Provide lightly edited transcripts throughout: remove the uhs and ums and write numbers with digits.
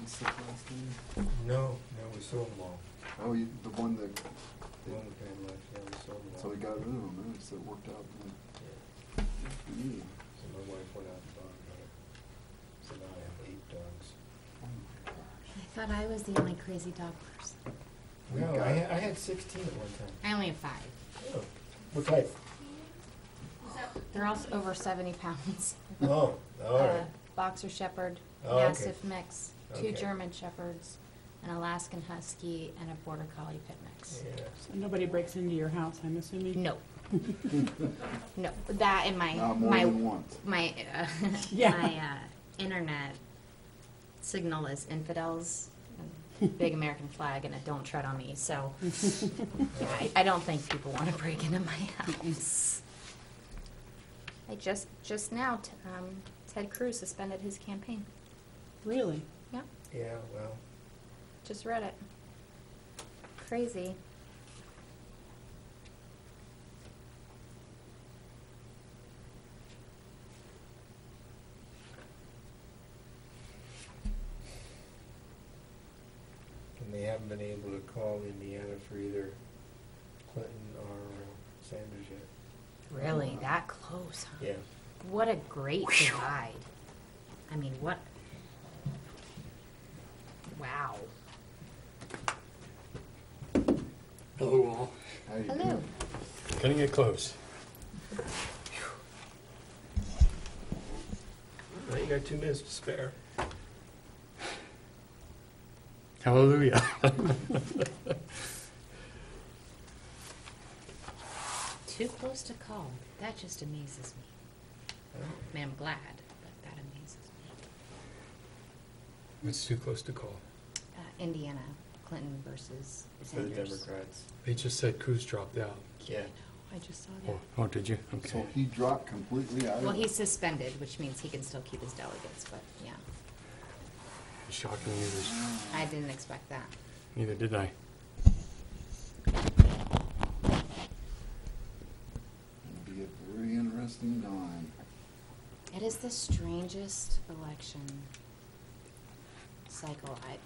sick last time? No, we sold them all. Oh, the one that... The one we had left, yeah, we sold them all. So we got rid of them, huh? So it worked out. Yeah. Yeah. So my wife went out and bought it. So now I have 8 dogs. Oh my gosh. I thought I was the only crazy dog person. We No, got- I had 16 at one time. I only have 5. Oh. What type? They're all over 70 pounds. Oh, all right. Boxer Shepherd, Oh, okay. Mastiff mix, 2 Okay. German Shepherds, an Alaskan Husky, and a Border Collie pit mix. Yeah. So nobody breaks into your house, I'm assuming? No. No, that and Not more than once. my Yeah. my internet signal is infidels, and big American flag, and a don't tread on me. So yeah, I don't think people want to break into my house. I just now Ted Cruz suspended his campaign. Really? Yeah, Yeah, well, just read it. Crazy. and they haven't been able to call Indiana for either Clinton or Sanders yet. Really, that close, huh? Yeah. What a great divide. I mean, what? Wow. Hello, all. How you Hello. doing? Cutting it close. Now you got 2 minutes to spare. Hallelujah. Too close to call. That just amazes me. I mean, I'm glad, but that amazes me. It's too close to call. Indiana, Clinton versus For the Sanders. Democrats. They just said Cruz dropped out. Yeah. I just saw that. Oh, did you? So Okay. he dropped completely out of Well, it? he's suspended, which means he can still keep his delegates, but yeah. Shocking news. I didn't expect that. Neither did I. It'll be a very interesting time. It is the strangest election cycle. I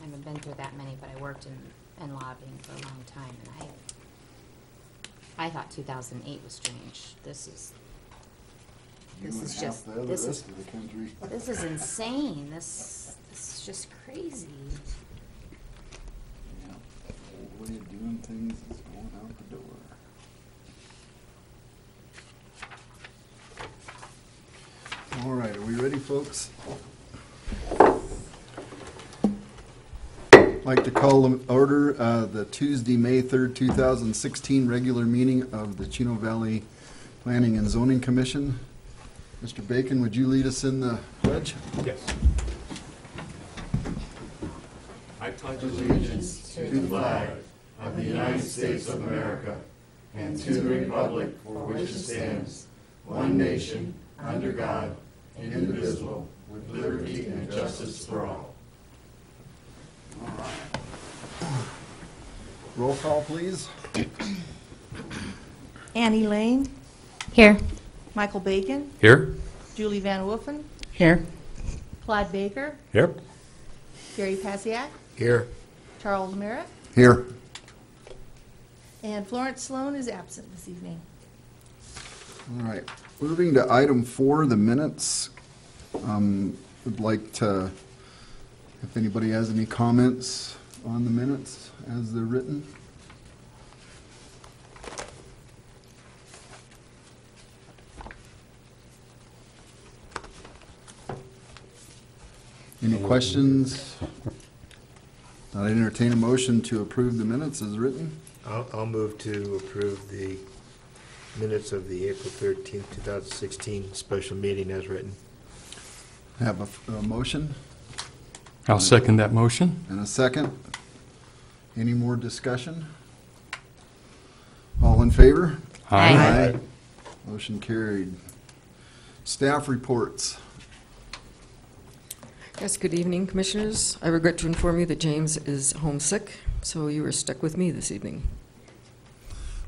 haven't been through that many, but I worked in lobbying for a long time, and I thought 2008 was strange. This is You This and is half just- the other this is- rest of the country. this is insane. This is just crazy. Yeah. Old way of doing things is going out the door. All right, are we ready, folks? I'd like to call to order the Tuesday, May 3rd, 2016 regular meeting of the Chino Valley Planning and Zoning Commission. Mr. Bacon, would you lead us in the pledge? Yes. I pledge allegiance to the flag of the United States of America and to the republic for which it stands, one nation, under God, indivisible, with liberty and justice for all. All right. Roll call, please. Annie Lane, Here. Michael Bacon, Here? Julie Van Woffen, Here. Clyde Baker, Yep. Gary Pasiak, Here. Charles Merritt, Here. and Florence Sloan is absent this evening. All right. Moving to item 4, the minutes. Would like to, if anybody has any comments on the minutes as they're written. Any questions? I'd entertain a motion to approve the minutes as written. I'll move to approve the minutes of the April 13th, 2016 special meeting as written. Have a motion I'll second that motion. and a second. Any more discussion? All in favor? Aye. Motion carried. Staff reports. Yes, good evening, Commissioners. I regret to inform you that James is homesick, so you are stuck with me this evening.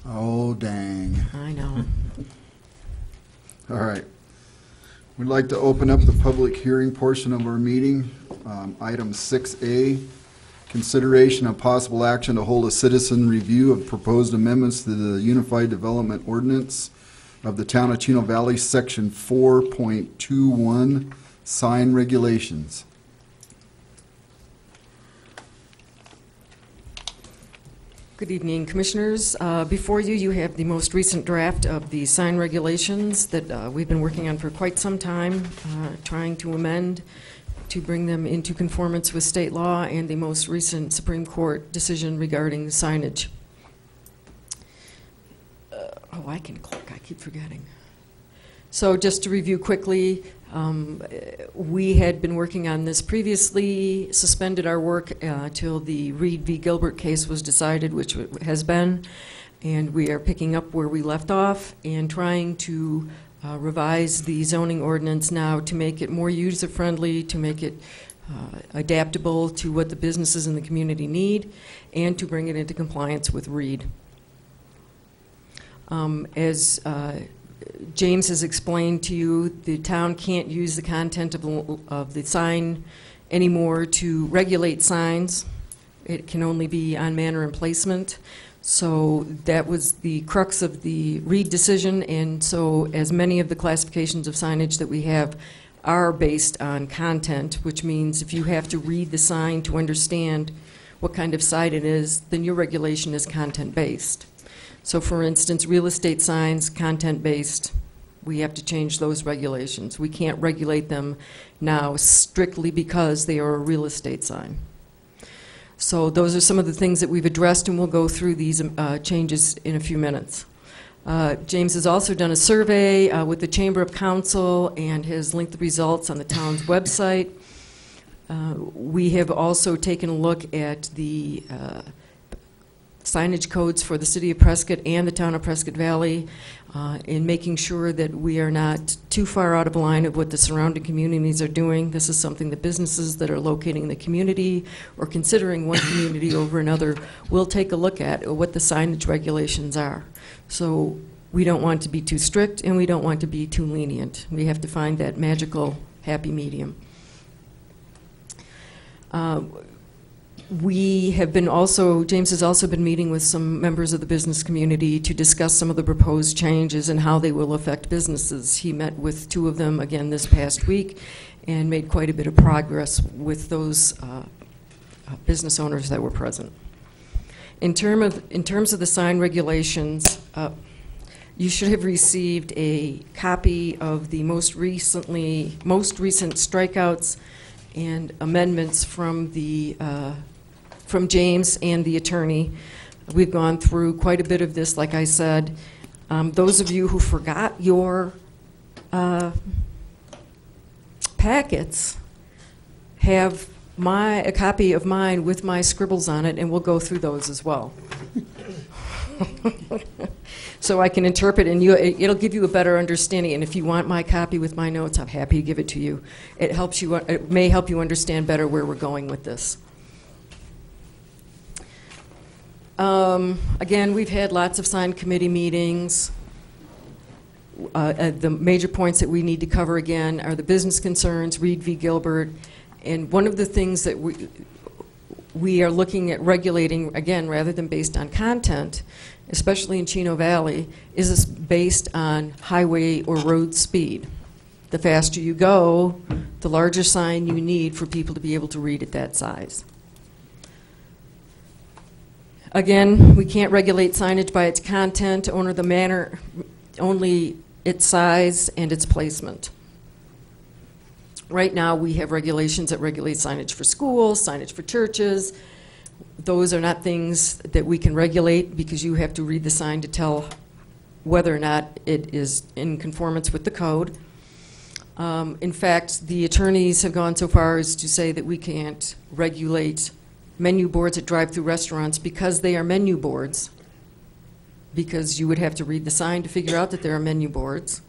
Oh, dang. I know. All right. We'd like to open up the public hearing portion of our meeting. Item 6A, consideration of possible action to hold a citizen review of proposed amendments to the Unified Development Ordinance of the Town of Chino Valley, Section 4.21, sign regulations. Good evening, Commissioners. Before you, you have the most recent draft of the sign regulations that we've been working on for quite some time, trying to amend to bring them into conformance with state law and the most recent Supreme Court decision regarding signage. Oh, I can click. I keep forgetting. So just to review quickly, we had been working on this previously, suspended our work till the Reed v. Gilbert case was decided, which has been, and we are picking up where we left off and trying to revise the zoning ordinance now to make it more user-friendly, to make it adaptable to what the businesses in the community need, and to bring it into compliance with Reed. As James has explained to you, the town can't use the content of the sign anymore to regulate signs. It can only be on manner and placement. So that was the crux of the Reed decision, and so as many of the classifications of signage that we have are based on content, which means if you have to read the sign to understand what kind of sign it is, then your regulation is content-based. So for instance, real estate signs, content-based, we have to change those regulations. We can't regulate them now strictly because they are a real estate sign. So those are some of the things that we've addressed, and we'll go through these changes in a few minutes. James has also done a survey with the Chamber of Council and has linked the results on the town's website. We have also taken a look at the signage codes for the City of Prescott and the Town of Prescott Valley in making sure that we are not too far out of line of what the surrounding communities are doing. This is something that businesses that are locating in the community or considering one community over another will take a look at what the signage regulations are. So we don't want to be too strict and we don't want to be too lenient. We have to find that magical happy medium. We have been also, James has also been meeting with some members of the business community to discuss some of the proposed changes and how they will affect businesses. He met with 2 of them again this past week and made quite a bit of progress with those business owners that were present. In terms of the sign regulations, you should have received a copy of the most recent strikeouts and amendments from the from James and the attorney. We've gone through quite a bit of this, like I said. Those of you who forgot your packets have a copy of mine with my scribbles on it, and we'll go through those as well. So I can interpret, and it'll give you a better understanding. And if you want my copy with my notes, I'm happy to give it to you. It helps you. It may help you understand better where we're going with this. Again, we've had lots of sign committee meetings. The major points that we need to cover again are the business concerns, Reed v. Gilbert, and one of the things that we are looking at regulating, again, rather than based on content, especially in Chino Valley, is this based on highway or road speed. The faster you go, the larger sign you need for people to be able to read at that size. Again, we can't regulate signage by its content, or the manner, only its size and its placement. Right now, we have regulations that regulate signage for schools, signage for churches. Those are not things that we can regulate because you have to read the sign to tell whether or not it is in conformance with the code. In fact, the attorneys have gone so far as to say that we can't regulate menu boards at drive-through restaurants because they are menu boards, because you would have to read the sign to figure out that there are menu boards,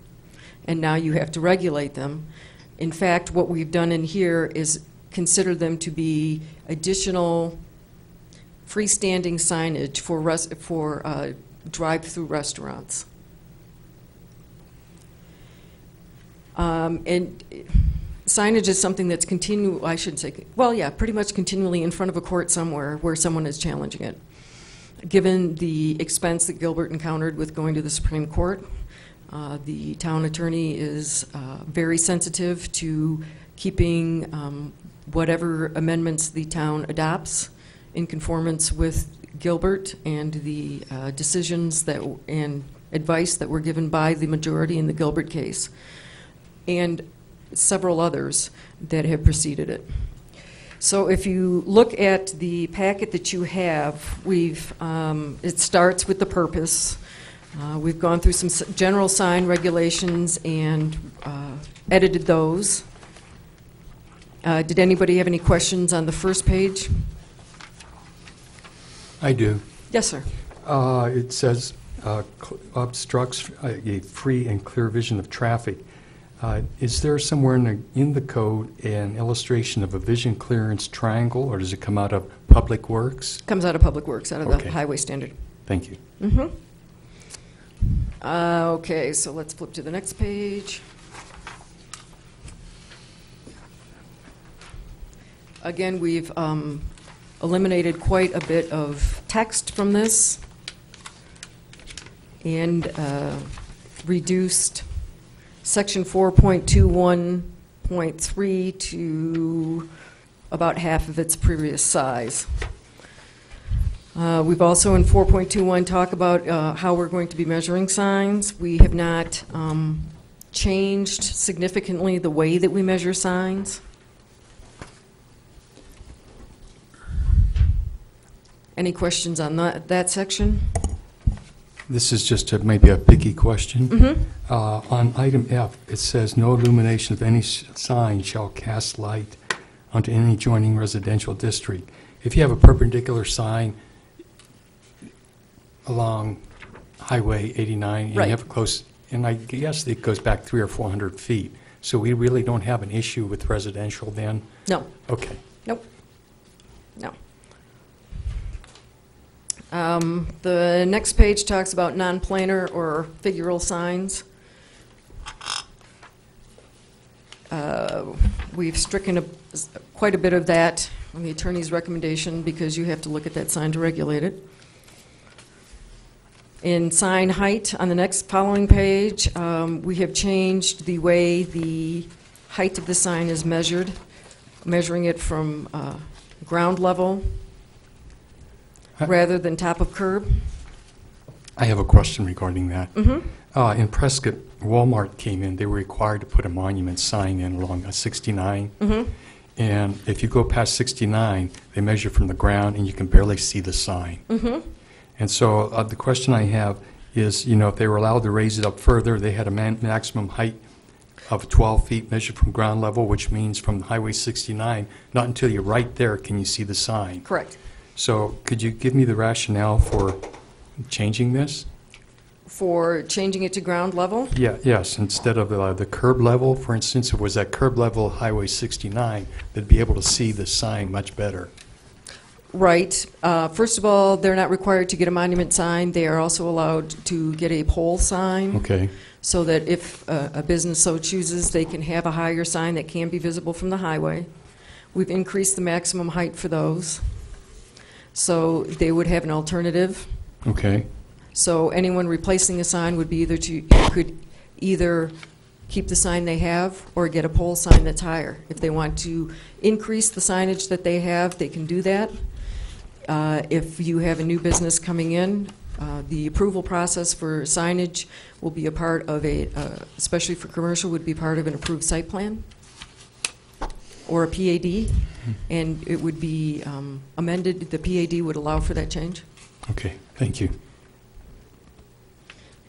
and now you have to regulate them. In fact, what we've done in here is consider them to be additional freestanding signage for drive-through restaurants. And signage is something that's I shouldn't say, well, yeah, pretty much continually in front of a court somewhere where someone is challenging it. Given the expense that Gilbert encountered with going to the Supreme Court, the town attorney is very sensitive to keeping whatever amendments the town adopts in conformance with Gilbert and the decisions and advice that were given by the majority in the Gilbert case, and several others that have preceded it. So if you look at the packet that you have, it starts with the purpose. We've gone through some general sign regulations and edited those. Did anybody have any questions on the first page? I do. Yes, sir. It says obstructs a free and clear vision of traffic. Is there somewhere in the code an illustration of a vision clearance triangle, or does it come out of Public Works? Comes out of Public Works, out of Okay. the highway standard. Thank you. Mm-hmm. Okay, so let's flip to the next page. Again, we've eliminated quite a bit of text from this and reduced section 4.21.3 to about half of its previous size. We've also in 4.21 talk about how we're going to be measuring signs. We have not changed significantly the way that we measure signs. Any questions on that section? This is just maybe a picky question. Mm-hmm. On item F, it says, "No illumination of any sign shall cast light onto any adjoining residential district." If you have a perpendicular sign along Highway 89, and Right. you have a close, and I guess it goes back 300 or 400 feet, so we really don't have an issue with residential then? No. Okay. Nope. No. The next page talks about non-planar or figural signs. We've stricken quite a bit of that on the attorney's recommendation because you have to look at that sign to regulate it. In sign height, on the next following page, we have changed the way the height of the sign is measured, measuring it from ground level rather than top of curb. I have a question regarding that. Mm-hmm. In Prescott, Walmart came in. They were required to put a monument sign in along 69. Mm-hmm. And if you go past 69, they measure from the ground, and you can barely see the sign. Mm-hmm. And so the question I have is, if they were allowed to raise it up further, they had a maximum height of 12 feet measured from ground level, which means from Highway 69, not until you're right there can you see the sign. Correct. So could you give me the rationale for changing this? For changing it to ground level? Yeah, yes, instead of the curb level, for instance, if it was at curb level Highway 69, they'd be able to see the sign much better. Right. First of all, they're not required to get a monument sign. They are also allowed to get a pole sign. Okay. So that if a business so chooses, they can have a higher sign that can be visible from the highway. We've increased the maximum height for those. So they would have an alternative. Okay. So anyone replacing a sign would be could either keep the sign they have or get a pole sign that's higher. If they want to increase the signage that they have, they can do that. If you have a new business coming in, the approval process for signage will be a part of especially for commercial, would be part of an approved site plan or a PAD, and it would be amended. The PAD would allow for that change. Okay, thank you.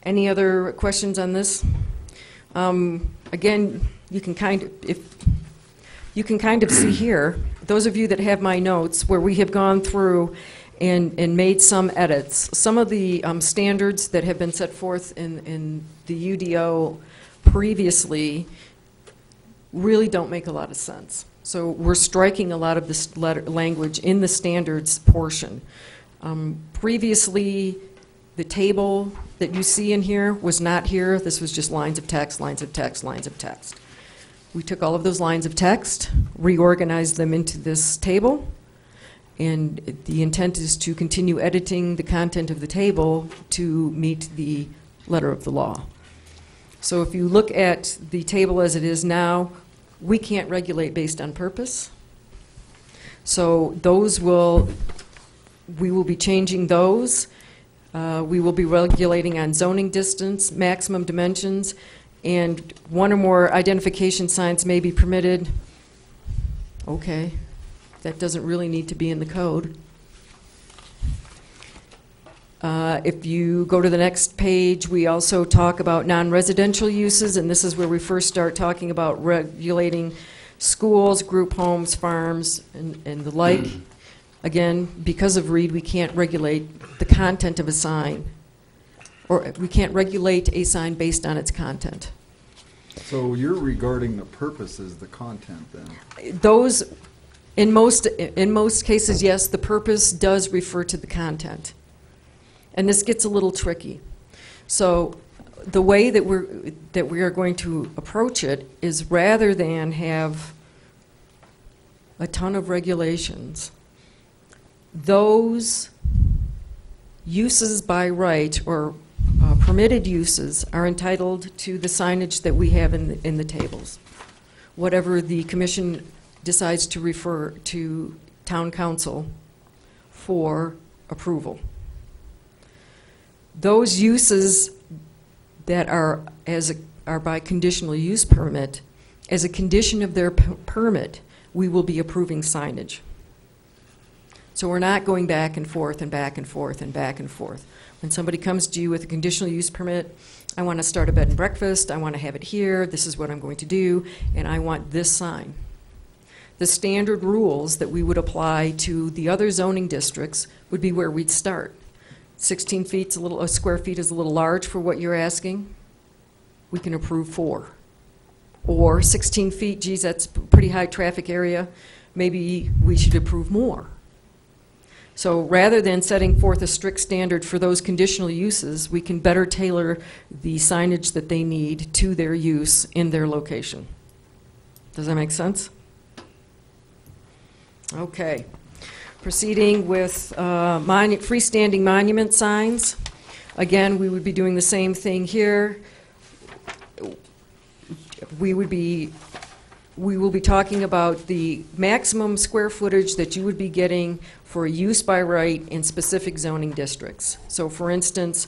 Any other questions on this? Again, you can kind of see here, those of you that have my notes, where we have gone through and made some edits. Some of the standards that have been set forth in the UDO previously really don't make a lot of sense. So we're striking a lot of this language in the standards portion. Previously, the table that you see in here was not here. This was just lines of text, lines of text, lines of text. We took all of those lines of text, reorganized them into this table, and the intent is to continue editing the content of the table to meet the letter of the law. So if you look at the table as it is now, we can't regulate based on purpose. So we will be changing those. We will be regulating on zoning distance, maximum dimensions, and one or more identification signs may be permitted. Okay, that doesn't really need to be in the code. If you go to the next page, we also talk about non-residential uses, and this is where we first start talking about regulating schools, group homes, farms, and the like. Again, because of Reed, we can't regulate the content of a sign, or we can't regulate a sign based on its content. So you're regarding the purpose as the content then? Those, in most cases, yes, the purpose does refer to the content. And this gets a little tricky. So the way that we are going to approach it is, rather than have a ton of regulations, those uses by right or permitted uses are entitled to the signage that we have in the tables. Whatever the commission decides to refer to town council for approval. Those uses that are by conditional use permit, as a condition of their permit, we will be approving signage. So we're not going back and forth and back and forth and back and forth. When somebody comes to you with a conditional use permit, I want to start a bed and breakfast, I want to have it here, this is what I'm going to do, and I want this sign. The standard rules that we would apply to the other zoning districts would be where we'd start. 16 feet, a square feet is a little large for what you're asking. We can approve 4. Or 16 feet, geez, that's a pretty high traffic area. Maybe we should approve more. So rather than setting forth a strict standard for those conditional uses, we can better tailor the signage that they need to their use in their location. Does that make sense? Okay. Proceeding with freestanding monument signs. Again, we would be doing the same thing here. We will be talking about the maximum square footage that you would be getting for a use by right in specific zoning districts. So for instance,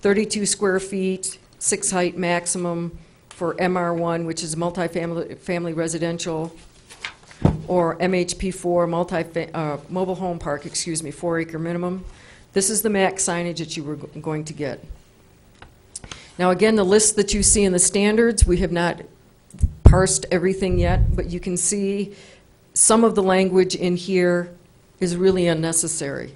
32 square feet, 6 height maximum for MR1, which is multi-family residential, or MHP4, mobile home park, 4 acre minimum. This is the max signage that you were going to get. Now again, the list that you see in the standards, we have not parsed everything yet, but you can see some of the language in here is really unnecessary.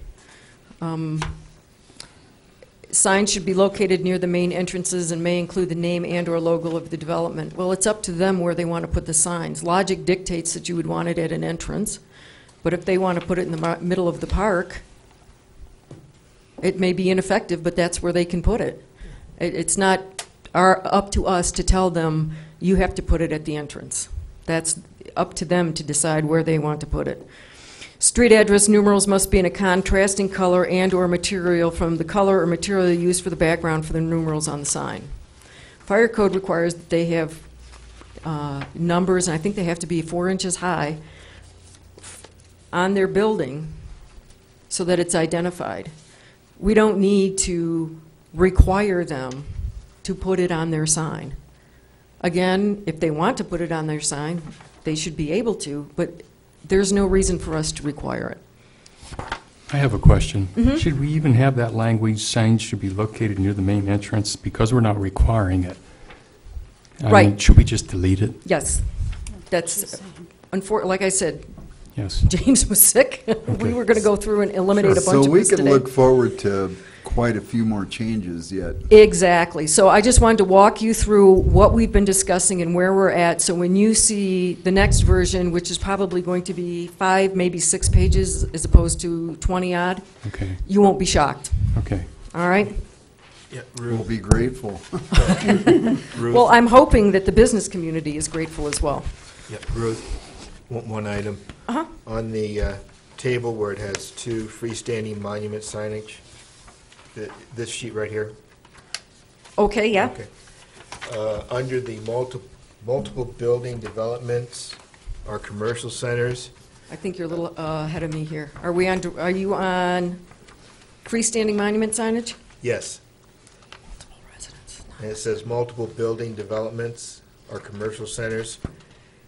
Signs should be located near the main entrances and may include the name and/or logo of the development. Well, it's up to them where they want to put the signs. Logic dictates that you would want it at an entrance, but if they want to put it in the middle of the park, it may be ineffective, but that's where they can put it. It's not up to us to tell them you have to put it at the entrance. That's up to them to decide where they want to put it. Street address numerals must be in a contrasting color and/or material from the color or material used for the background for the numerals on the sign. Fire code requires that they have numbers, and I think they have to be 4 inches high, on their building so that it's identified. We don't need to require them to put it on their sign. Again, if they want to put it on their sign, they should be able to, but there's no reason for us to require it. I have a question. Should we even have that language, signs should be located near the main entrance, because we're not requiring it? I mean, should we just delete it? Yes. That's, like I said, Yes. James was sick. We were going to go through and eliminate a bunch So of we this could today. look forward to quite a few more changes yet. Exactly. So I just wanted to walk you through what we've been discussing and where we're at. So when you see the next version, which is probably going to be 5, maybe 6 pages as opposed to 20 odd, Okay. you won't be shocked. Okay. All right? Yeah, we'll be grateful. Ruth. Well, I'm hoping that the business community is grateful as well. Yeah, Ruth, one item. Uh-huh. On the table where it has two freestanding monument signage, this sheet right here. Okay, yeah? Okay. Under the multiple building developments or commercial centers, I think you're a little ahead of me here. Are you on freestanding monument signage? yes. Multiple residents. And it says multiple building developments or commercial centers.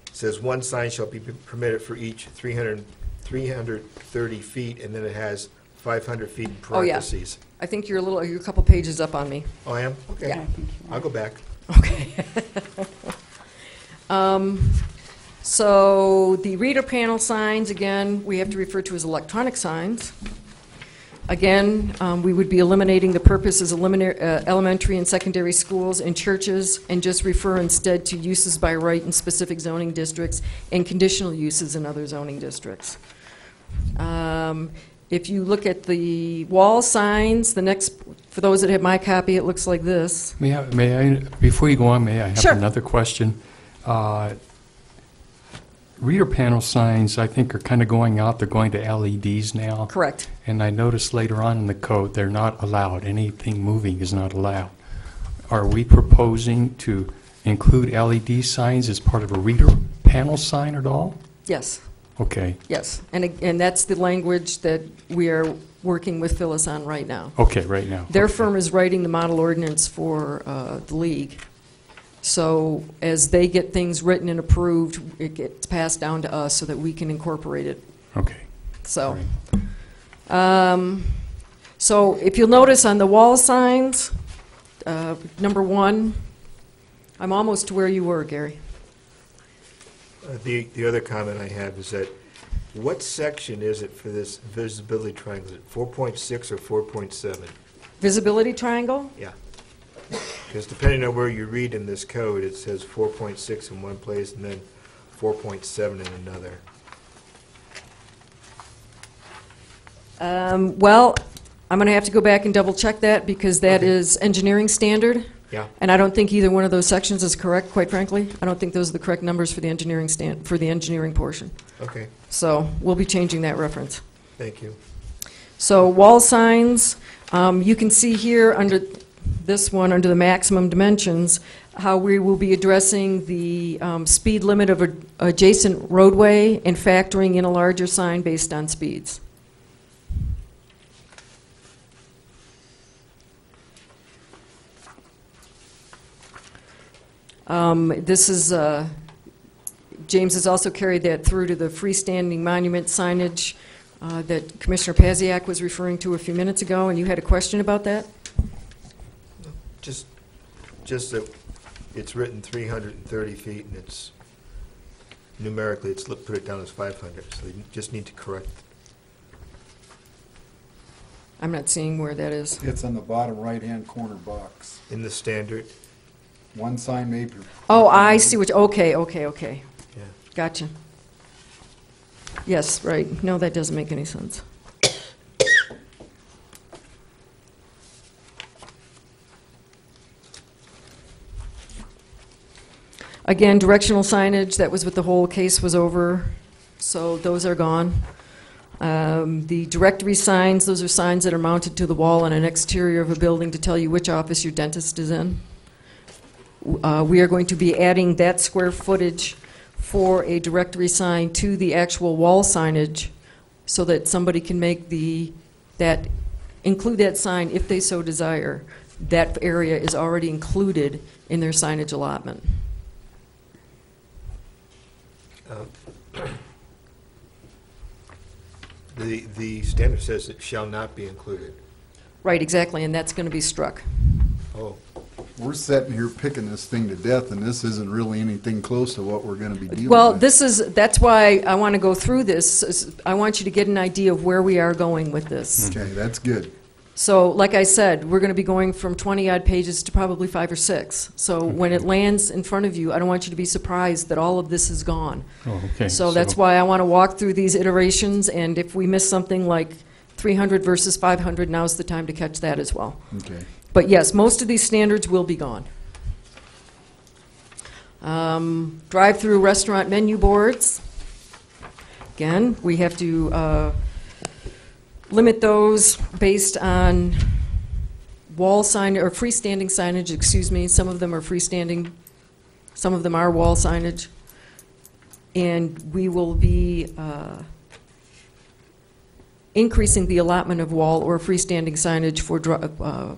It says one sign shall be permitted for each 330 feet, and then it has 500 feet in Oh, yeah. parentheses. I think you're a couple pages up on me. Oh, I am? Okay. Yeah. I think you're I'll right. go back. Okay. So the reader panel signs, again, we have to refer to as electronic signs. Again, we would be eliminating the purpose as elementary and secondary schools and churches, and just refer instead to uses by right in specific zoning districts and conditional uses in other zoning districts. If you look at the wall signs, for those that have my copy, it looks like this. May I, before you go on, may I have Sure. another question? Reader panel signs, I think, are kind of going out. They're going to LEDs now. Correct. And I noticed later on in the code, they're not allowed. Anything moving is not allowed. Are we proposing to include LED signs as part of a reader panel sign at all? Yes. Okay. Yes, and that's the language that we are working with Phyllis on right now. Okay, right now. Their Okay. firm is writing the model ordinance for the league. So as they get things written and approved, it gets passed down to us so that we can incorporate it. Okay. So, Right. so if you'll notice on the wall signs, number 1, I'm almost to where you were, Gary. The other comment I have is that, what section is it for this visibility triangle? Is it 4.6 or 4.7? Visibility triangle? Yeah. Because depending on where you read in this code, it says 4.6 in one place and then 4.7 in another. Well, I'm going to have to go back and double check that because that Okay. is engineering standard. Yeah. And I don't think either one of those sections is correct, quite frankly. I don't think those are the correct numbers for the engineering portion. Okay, So we'll be changing that reference. thank you. So wall signs, you can see here under this one, under the maximum dimensions, how we will be addressing the speed limit of an adjacent roadway and factoring in a larger sign based on speeds. This is, James has also carried that through to the freestanding monument signage that Commissioner Paziak was referring to a few minutes ago, and you had a question about that? Just that it's written 330 feet and it's numerically, it's put it down as 500, so you just need to correct. I'm not seeing where that is. It's on the bottom right-hand corner box. In the standard, One sign may be. Oh, I see what, okay. yeah. Gotcha. Yes, right. No, that doesn't make any sense. Again, directional signage, that was what the whole case was over, so those are gone. The directory signs, those are signs that are mounted to the wall on an exterior of a building to tell you which office your dentist is in. We are going to be adding that square footage for a directory sign to the actual wall signage so that somebody can make include that sign if they so desire. That area is already included in their signage allotment. The standard says it shall not be included. Right, exactly, and that's going to be struck. Oh, We're sitting here picking this thing to death, and this isn't really anything close to what we're gonna be dealing with. Well, that's why I want to go through this. I want you to get an idea of where we are going with this. Okay, that's good. So, like I said, we're going to be going from 20-odd pages to probably 5 or 6. So when it lands in front of you, I don't want you to be surprised that all of this is gone. Oh, okay. So that's why I want to walk through these iterations, and if we miss something like 300 versus 500, now's the time to catch that as well. Okay. But yes, most of these standards will be gone. Drive-through restaurant menu boards. Again, we have to limit those based on wall sign or freestanding signage, excuse me. Some of them are freestanding, some of them are wall signage. And we will be increasing the allotment of wall or freestanding signage for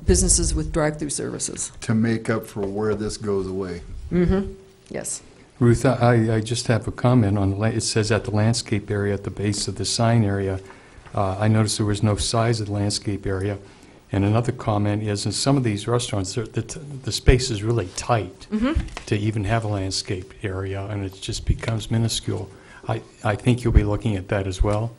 businesses with drive-through services. To make up for where this goes away. Mm-hmm. Yes. Ruth, I just have a comment on, it says at the landscape area at the base of the sign area. I noticed there was no size of the landscape area. And another comment is in some of these restaurants, the space is really tight to even have a landscape area, and it just becomes minuscule. I think you'll be looking at that as well?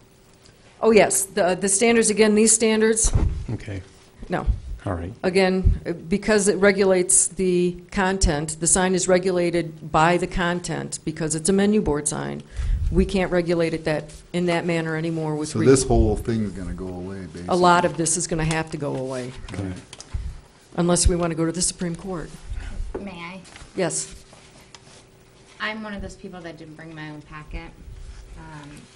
Oh, yes. The standards, again, these standards, Okay, no. all right. Again, because it regulates the content, the sign is regulated by the content because it's a menu board sign. We can't regulate it in that manner anymore with So this whole thing's gonna go away, basically. a lot of this is going to have to go away, Okay. unless we want to go to the Supreme Court. May I? Yes. I'm one of those people that didn't bring my own packet,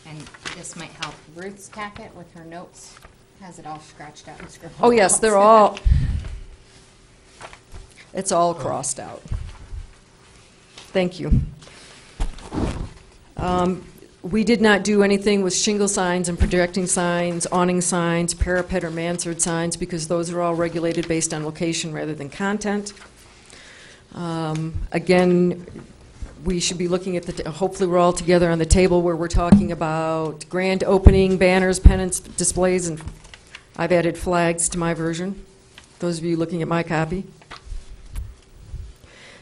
and this might help. Ruth's packet with her notes has it all scratched out and scribbled Oh, yes, out. they're all, it's all crossed out. Thank you. We did not do anything with shingle signs and projecting signs, awning signs, parapet or mansard signs, because those are all regulated based on location rather than content. Again, we should be looking at hopefully we're all together on the table where we're talking about grand opening, banners, pennants, displays, and I've added flags to my version, those of you looking at my copy.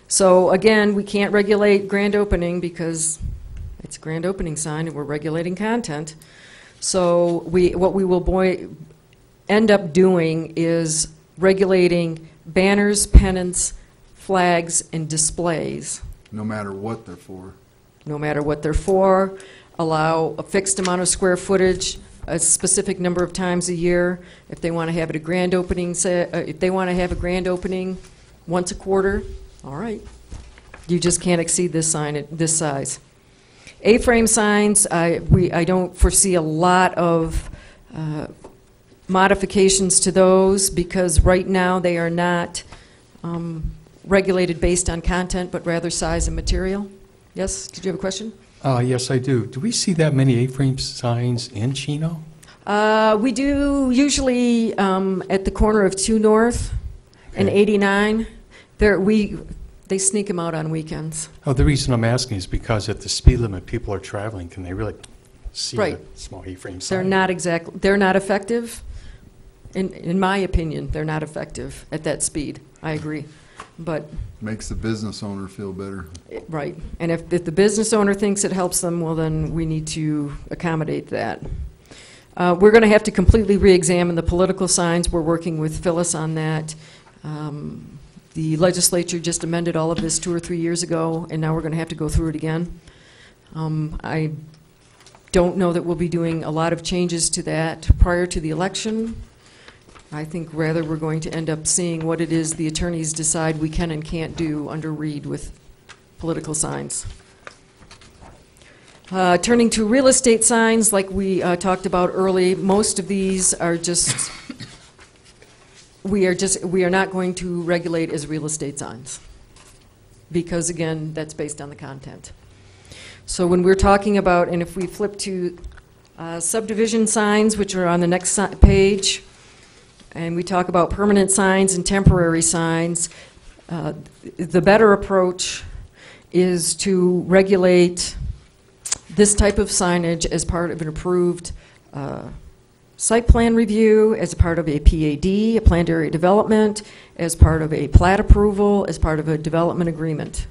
So again, we can't regulate grand opening because it's a grand opening sign and we're regulating content. So what we will end up doing is regulating banners, pennants, flags, and displays. No matter what they're for. No matter what they're for, allow a fixed amount of square footage, a specific number of times a year. If they want to have it a grand opening, if they want to have a grand opening once a quarter, all right. You just can't exceed this sign at this size. A-frame signs, I don't foresee a lot of modifications to those because right now they are not regulated based on content, but rather size and material. Yes, did you have a question? Yes, I do. Do we see that many A-frame signs in Chino? We do usually at the corner of 2 North and Okay. 89. They sneak them out on weekends. Oh, the reason I'm asking is because at the speed limit people are traveling, can they really see Right. the small A-frame sign? They're not effective. In my opinion, they're not effective at that speed. I agree. But, Makes the business owner feel better. right. And if the business owner thinks it helps them, well, then we need to accommodate that. We're going to have to completely re-examine the political signs. We're working with Phyllis on that. The legislature just amended all of this 2 or 3 years ago, and now we're going to have to go through it again. I don't know that we'll be doing a lot of changes to that prior to the election. I think rather we're going to end up seeing what it is the attorneys decide we can and can't do under Reed with political signs. Turning to real estate signs, like we talked about early, most of these are just we are not going to regulate as real estate signs because, again, that's based on the content. So when we're talking about, and if we flip to subdivision signs, which are on the next page, and we talk about permanent signs and temporary signs, the better approach is to regulate this type of signage as part of an approved site plan review, as part of a PAD, a planned area development, as part of a plat approval, as part of a development agreement,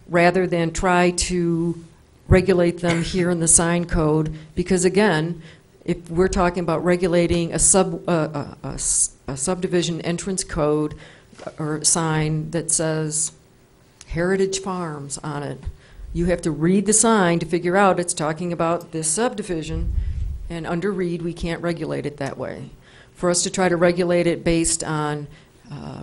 rather than try to regulate them here in the sign code, because again, if we're talking about regulating a subdivision entrance code or sign that says Heritage Farms on it, you have to read the sign to figure out it's talking about this subdivision. And under Reed, we can't regulate it that way. For us to try to regulate it based on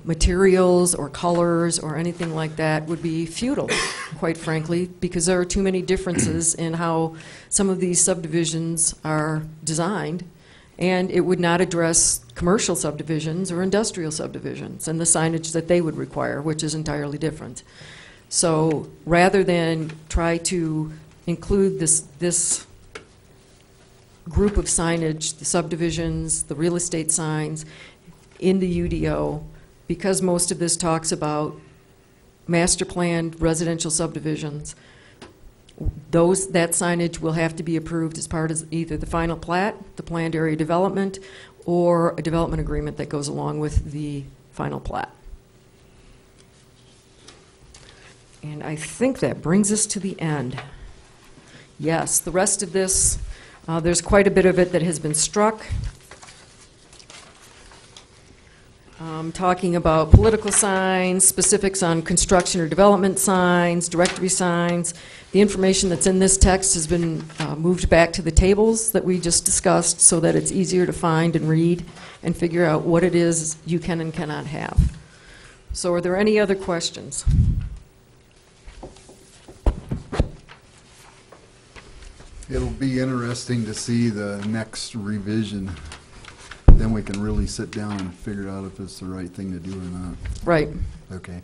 materials or colors or anything like that would be futile, quite frankly, because there are too many differences in how some of these subdivisions are designed, and it would not address commercial subdivisions or industrial subdivisions and the signage that they would require, which is entirely different. So rather than try to include this group of signage, the subdivisions, the real estate signs, in the UDO, because most of this talks about master planned residential subdivisions, that signage will have to be approved as part of either the final plat, the planned area development, or a development agreement that goes along with the final plat. And I think that brings us to the end. Yes, the rest of this, there's quite a bit of it that has been struck. Talking about political signs, specifics on construction or development signs, directory signs. The information that's in this text has been moved back to the tables that we just discussed so that it's easier to find and read and figure out what it is you can and cannot have. So are there any other questions? It'll be interesting to see the next revision. Then we can really sit down and figure out if it's the right thing to do or not. Right. Okay.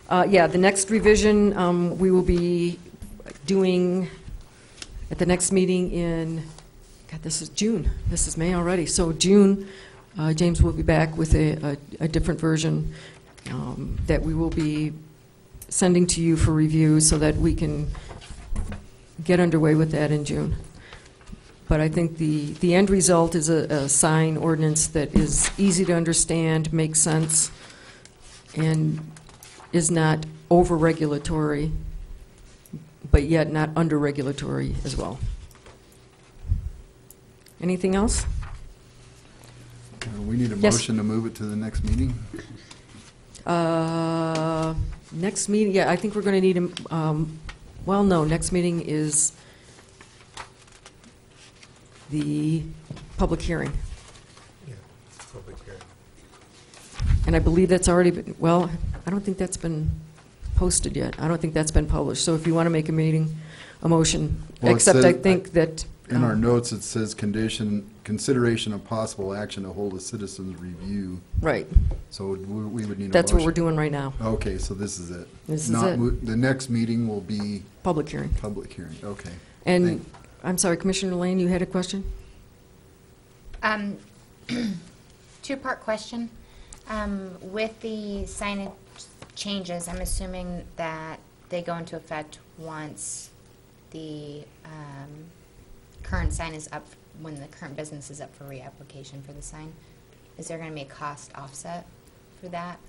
Yeah, the next revision we will be doing at the next meeting in, God, this is June. This is May already. So June, James will be back with a different version that we will be sending to you for review so that we can get underway with that in June. But I think the end result is a sign ordinance that is easy to understand, makes sense, and is not over-regulatory, but yet not under-regulatory as well. Anything else? We need a Yes. motion to move it to the next meeting. Next meeting, yeah, I think we're going to need well, no, next meeting is the public hearing. Yeah, public hearing. And I believe that's already been, well, I don't think that's been posted yet. I don't think that's been published. So if you want to make a motion, Well, it except I says- think that. In our notes, it says consideration of possible action to hold a citizens review. Right, So we would need a motion. that's what we're doing right now, Okay, so this is it. This is Not it. The next meeting will be public hearing. public hearing. Okay. And, Thank- I'm sorry, Commissioner Lane, you had a question? Two-part question. With the signage changes, I'm assuming that they go into effect once the current sign is up, when the current business is up for reapplication for the sign. Is there going to be a cost offset for that?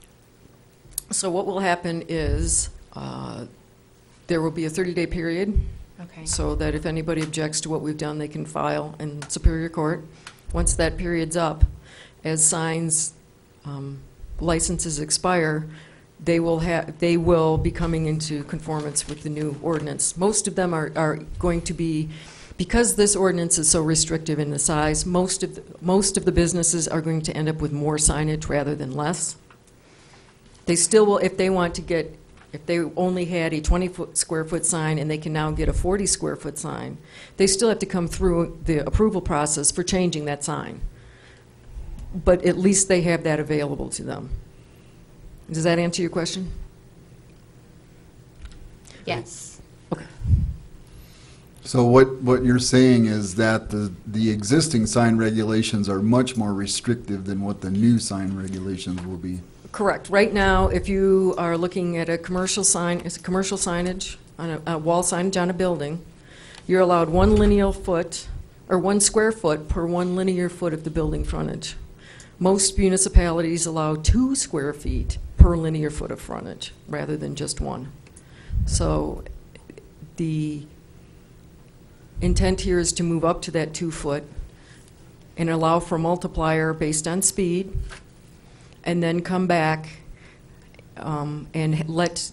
So what will happen is, there will be a 30-day period, Okay. so that if anybody objects to what we've done, they can file in Superior Court. Once that period's up, as signs licenses expire, they will be coming into conformance with the new ordinance. Most of them are going to be, because this ordinance is so restrictive in the size, most of the businesses are going to end up with more signage rather than less. They still will, if they want to get, if they only had a 20 square foot sign and they can now get a 40 square foot sign, they still have to come through the approval process for changing that sign. But at least they have that available to them. Does that answer your question? Yes. Okay. So what you're saying is that the existing sign regulations are much more restrictive than what the new sign regulations will be. Correct. Right now, if you are looking at a commercial sign, it's a commercial signage, on a wall signage on a building, you're allowed 1 linear foot, or 1 square foot per 1 linear foot of the building frontage. Most municipalities allow 2 square feet per linear foot of frontage, rather than just 1. So the intent here is to move up to that 2 foot and allow for a multiplier based on speed, and then come back and let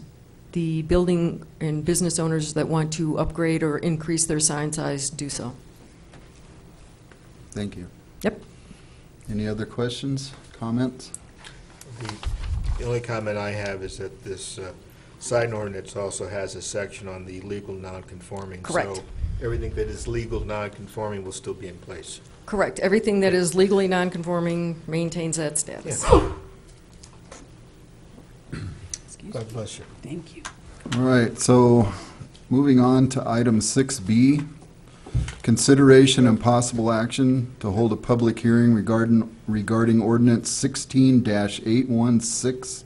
the building and business owners that want to upgrade or increase their sign size do so. Thank you. Yep. Any other questions, comments? The only comment I have is that this sign ordinance also has a section on the legal non-conforming. Correct. So everything that is legal non-conforming will still be in place. Correct. Everything that is legally non-conforming maintains that status. Excuse me. God bless you. Thank you. All right, so moving on to item 6B, consideration and possible action to hold a public hearing regarding ordinance 16-816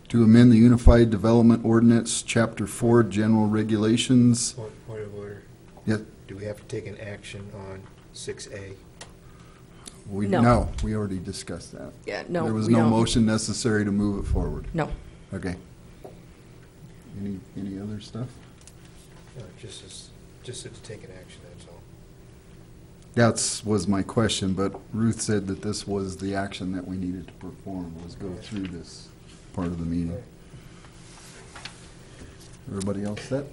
to amend the Unified Development Ordinance, Chapter 4, General Regulations. Point of order. Yes, Do we have to take an action on 6A? No. We already discussed that. Yeah, no, There was we no don't. motion necessary to move it forward. No. Okay. Any other stuff? No, just to take an action, that's all. That was my question, but Ruth said that this was the action that we needed to perform, was go through this part of the meeting. Everybody else set?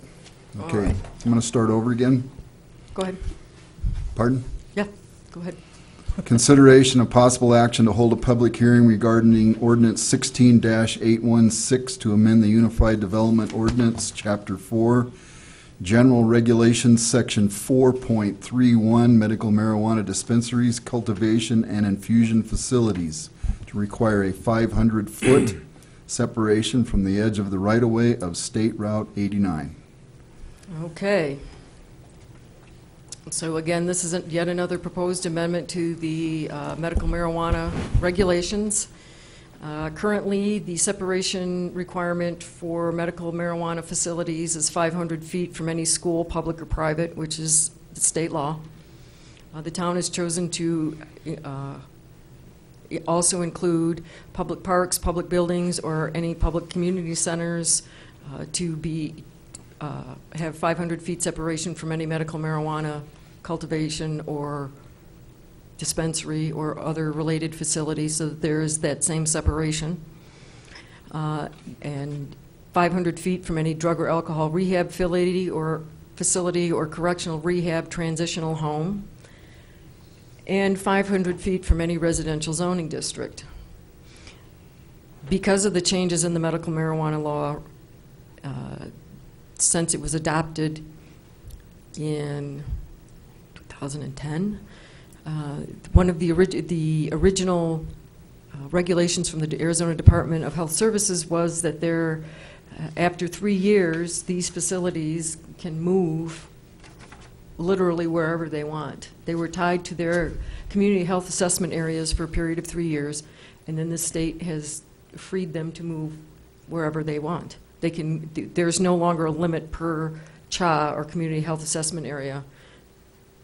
All Okay, right. I'm going to start over again. Go ahead. Pardon? Yeah, go ahead. Consideration of possible action to hold a public hearing regarding ordinance 16-816 to amend the Unified Development Ordinance, Chapter 4, General Regulations, Section 4.31, Medical Marijuana Dispensaries, Cultivation, and Infusion Facilities, to require a 500-foot separation from the edge of the right-of-way of State Route 89. Okay. So again, this is yet another proposed amendment to the medical marijuana regulations. Currently, the separation requirement for medical marijuana facilities is 500 feet from any school, public or private, which is the state law. The town has chosen to also include public parks, public buildings, or any public community centers to be have 500 feet separation from any medical marijuana cultivation or dispensary or other related facilities, so that there is that same separation. And 500 feet from any drug or alcohol rehab facility or correctional rehab transitional home, and 500 feet from any residential zoning district. Because of the changes in the medical marijuana law, since it was adopted in 2010, one of the original regulations from the Arizona Department of Health Services was that after 3 years, these facilities can move literally wherever they want. They were tied to their community health assessment areas for a period of 3 years, and then the state has freed them to move wherever they want. There's no longer a limit per CHA or community health assessment area.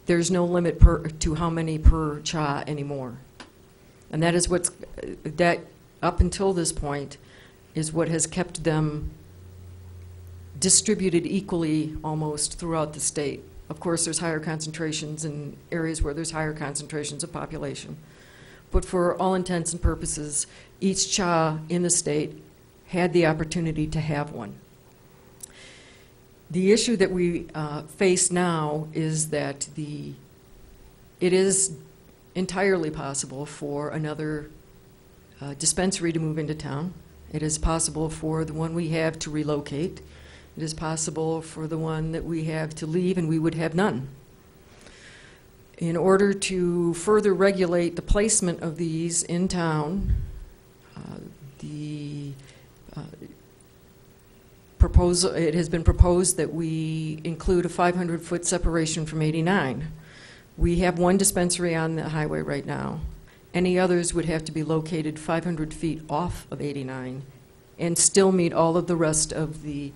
There's no limit to how many per CHA anymore. And that is that up until this point is what has kept them distributed equally almost throughout the state. Of course, there's higher concentrations in areas where there's higher concentrations of population. But for all intents and purposes, each CHA in the state had the opportunity to have one. The issue that we face now is that it is entirely possible for another dispensary to move into town. It is possible for the one we have to relocate. It is possible for the one that we have to leave, and we would have none. In order to further regulate the placement of these in town, it has been proposed that we include a 500-foot separation from 89. We have one dispensary on the highway right now. Any others would have to be located 500 feet off of 89 and still meet all of the rest of the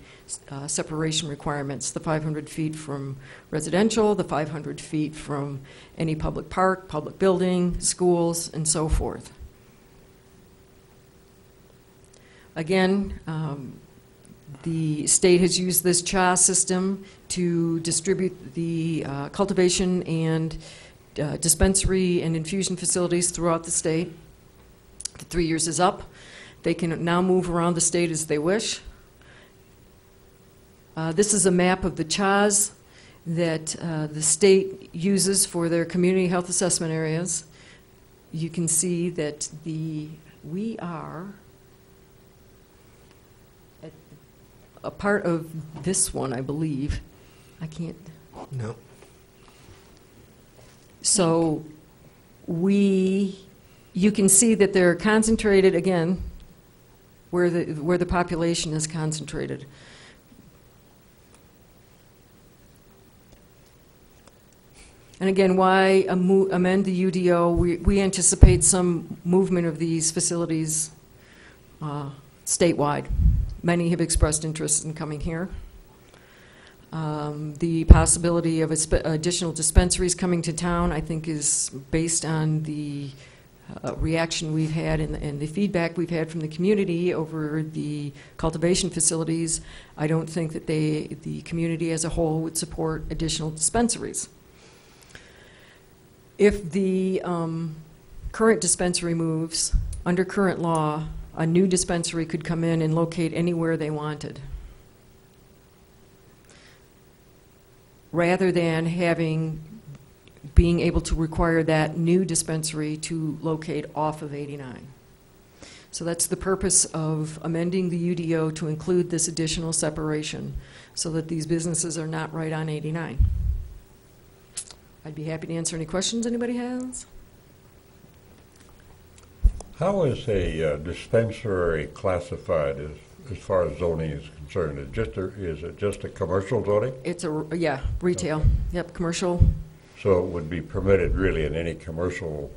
separation requirements, the 500 feet from residential, the 500 feet from any public park, public building, schools, and so forth. Again, the state has used this CHA system to distribute the cultivation and dispensary and infusion facilities throughout the state. The 3 years is up. They can now move around the state as they wish. This is a map of the CHAs that the state uses for their community health assessment areas. You can see that we are a part of this one, I believe. I can't. No. So you can see that they're concentrated, again, where the population is concentrated. And again, why amend the UDO? We anticipate some movement of these facilities statewide. Many have expressed interest in coming here. The possibility of additional dispensaries coming to town, I think, is based on the reaction we've had and the feedback we've had from the community over the cultivation facilities. I don't think that the community as a whole would support additional dispensaries. If the current dispensary moves, under current law, a new dispensary could come in and locate anywhere they wanted, rather than being able to require that new dispensary to locate off of 89. So that's the purpose of amending the UDO to include this additional separation, so that these businesses are not right on 89. I'd be happy to answer any questions anybody has. How is a dispensary classified as far as zoning is concerned? Is it just a commercial zoning? It's retail. Okay. Yep, commercial. So it would be permitted really in any commercial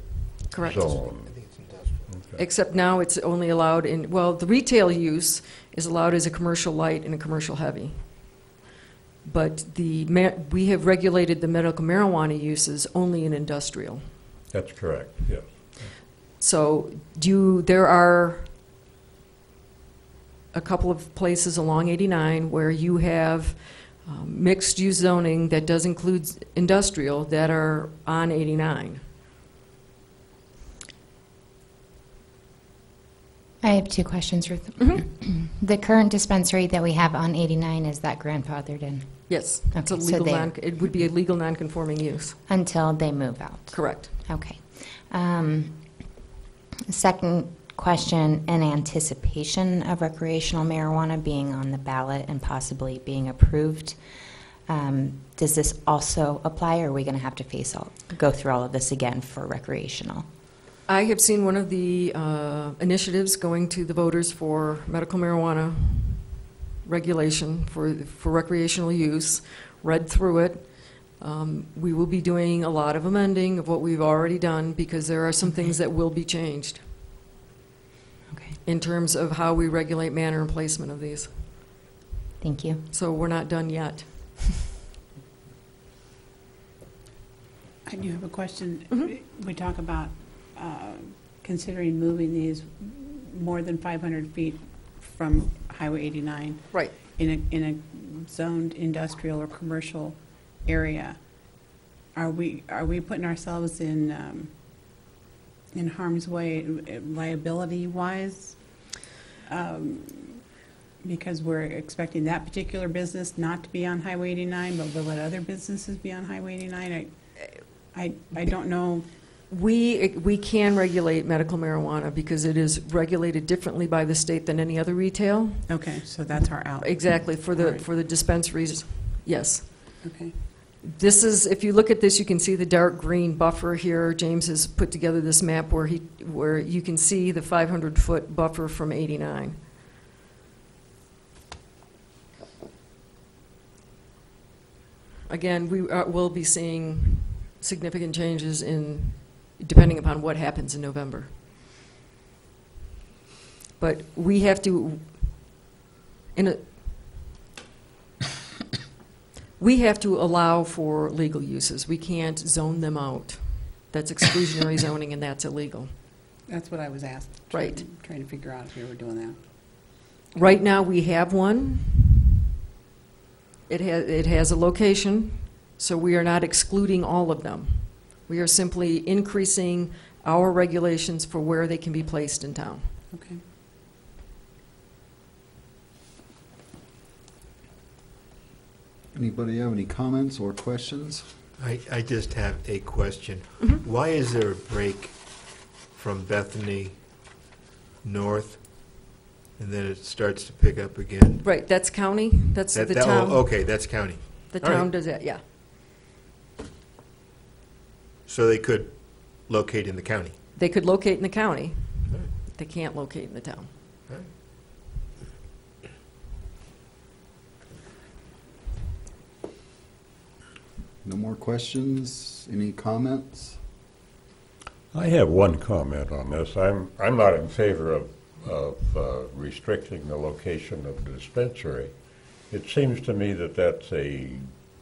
Correct. zone? I think it's industrial. Okay. Except now it's only allowed in, well, the retail use is allowed as a commercial light and a commercial heavy. But we have regulated the medical marijuana uses only in industrial. That's correct, yes. So there are a couple of places along 89 where you have mixed-use zoning that does include industrial that are on 89. I have two questions, Ruth. The current dispensary that we have on 89, is that grandfathered in Yes, it's a Okay, so legal it would be a legal non-conforming use. until they move out? Correct. Okay. Second question, in anticipation of recreational marijuana being on the ballot and possibly being approved, does this also apply, or are we going to have to go through all of this again for recreational? I have seen one of the initiatives going to the voters for medical marijuana regulation for recreational use, read through it. We will be doing a lot of amending of what we've already done, because there are some things that will be changed Okay. in terms of how we regulate manner and placement of these. Thank you. So we're not done yet. I do have a question. We talk about considering moving these more than 500 feet from Highway 89 Right. in a zoned industrial or commercial area. Are we putting ourselves in harm's way liability-wise? Because we're expecting that particular business not to be on Highway 89, but we'll let other businesses be on Highway 89? I don't know. We can regulate medical marijuana because it is regulated differently by the state than any other retail. Okay, so that's our out. Exactly, for All right. the dispensaries, yes. Okay. This is, if you look at this, you can see the dark green buffer here. James has put together this map where you can see the 500-foot buffer from 89. Again, we'll be seeing significant changes depending upon what happens in November. But we have to, we have to allow for legal uses. We can't zone them out. That's exclusionary zoning, and that's illegal. That's what I was asked. Right. Trying to figure out if we were doing that. Right now, we have one. It has a location, so we are not excluding all of them. We are simply increasing our regulations for where they can be placed in town. Okay. Anybody have any comments or questions? I just have a question. Why is there a break from Bethany north and then it starts to pick up again. Right, that's county, that's the That- oh, town. Okay, that's county. The all right. town does that, yeah. So they could locate in the county. They could locate in the county. All right. They can't locate in the town. All right. No more questions? Any comments? I have one comment on this. I'm not in favor of restricting the location of the dispensary. It seems to me that that's a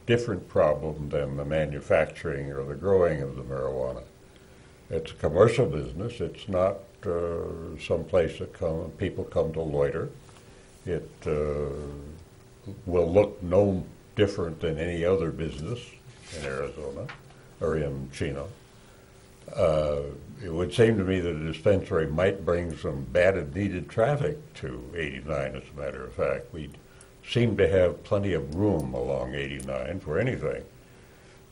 different problem than the manufacturing or the growing of the marijuana. It's a commercial business. It's not some place that people come to loiter. It will look no different than any other business in Arizona or in Chino. It would seem to me that a dispensary might bring some bad and needed traffic to 89, as a matter of fact. We seem to have plenty of room along 89 for anything.